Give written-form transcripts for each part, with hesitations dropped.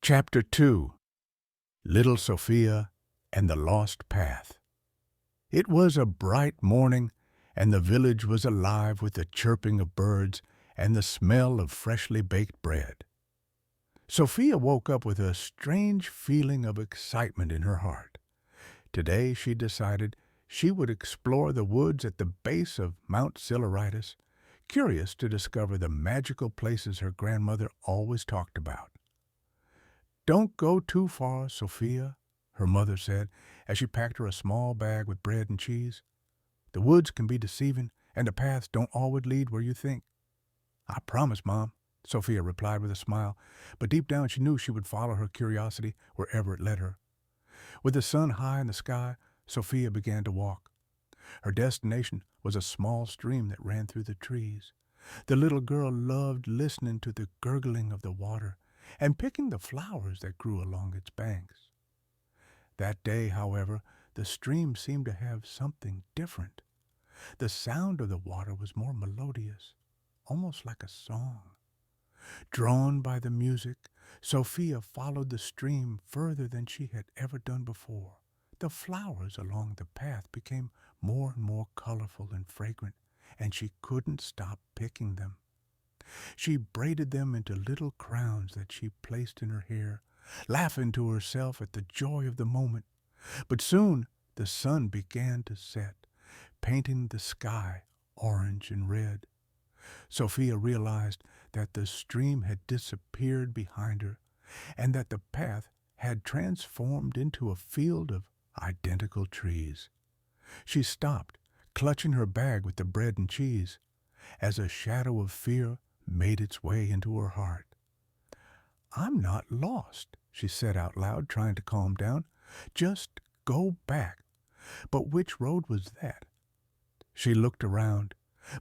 Chapter 2. Little Sofia and the Lost Path. It was a bright morning, and the village was alive with the chirping of birds and the smell of freshly baked bread. Sofia woke up with a strange feeling of excitement in her heart. Today she decided she would explore the woods at the base of Mount Psiloritis, curious to discover the magical places her grandmother always talked about. "Don't go too far, Sofia," her mother said as she packed her a small bag with bread and cheese. "The woods can be deceiving, and the paths don't always lead where you think." "I promise, Mom," Sofia replied with a smile, but deep down she knew she would follow her curiosity wherever it led her. With the sun high in the sky, Sofia began to walk. Her destination was a small stream that ran through the trees. The little girl loved listening to the gurgling of the water and picking the flowers that grew along its banks. That day, however, the stream seemed to have something different. The sound of the water was more melodious, almost like a song. Drawn by the music, Sofia followed the stream further than she had ever done before. The flowers along the path became more and more colorful and fragrant, and she couldn't stop picking them. She braided them into little crowns that she placed in her hair, laughing to herself at the joy of the moment. But soon the sun began to set, painting the sky orange and red. Sofia realized that the stream had disappeared behind her, and that the path had transformed into a field of identical trees. She stopped, clutching her bag with the bread and cheese, as a shadow of fear made its way into her heart. "I'm not lost," she said out loud, trying to calm down. "Just go back." But which road was that? She looked around,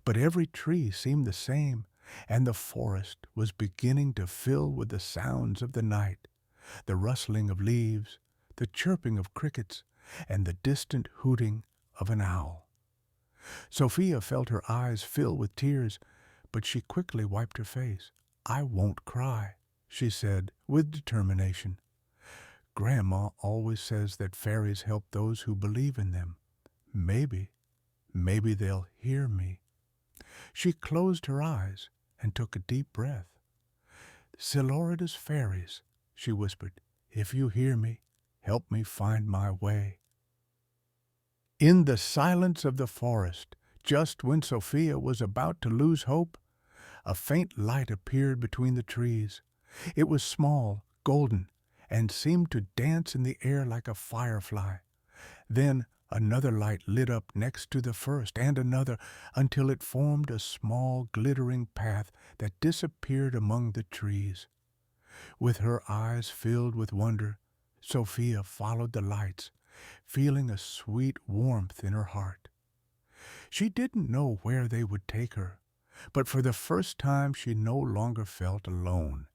but every tree seemed the same, and the forest was beginning to fill with the sounds of the night, the rustling of leaves, the chirping of crickets, and the distant hooting of an owl. Sofia felt her eyes fill with tears, but she quickly wiped her face. "I won't cry," she said with determination. "Grandma always says that fairies help those who believe in them. Maybe they'll hear me." She closed her eyes and took a deep breath. "Psiloritis fairies," she whispered, "if you hear me, help me find my way." In the silence of the forest, just when Sofia was about to lose hope, a faint light appeared between the trees. It was small, golden, and seemed to dance in the air like a firefly. Then another light lit up next to the first, and another, until it formed a small, glittering path that disappeared among the trees. With her eyes filled with wonder, Sofia followed the lights, feeling a sweet warmth in her heart. She didn't know where they would take her, but for the first time she no longer felt alone.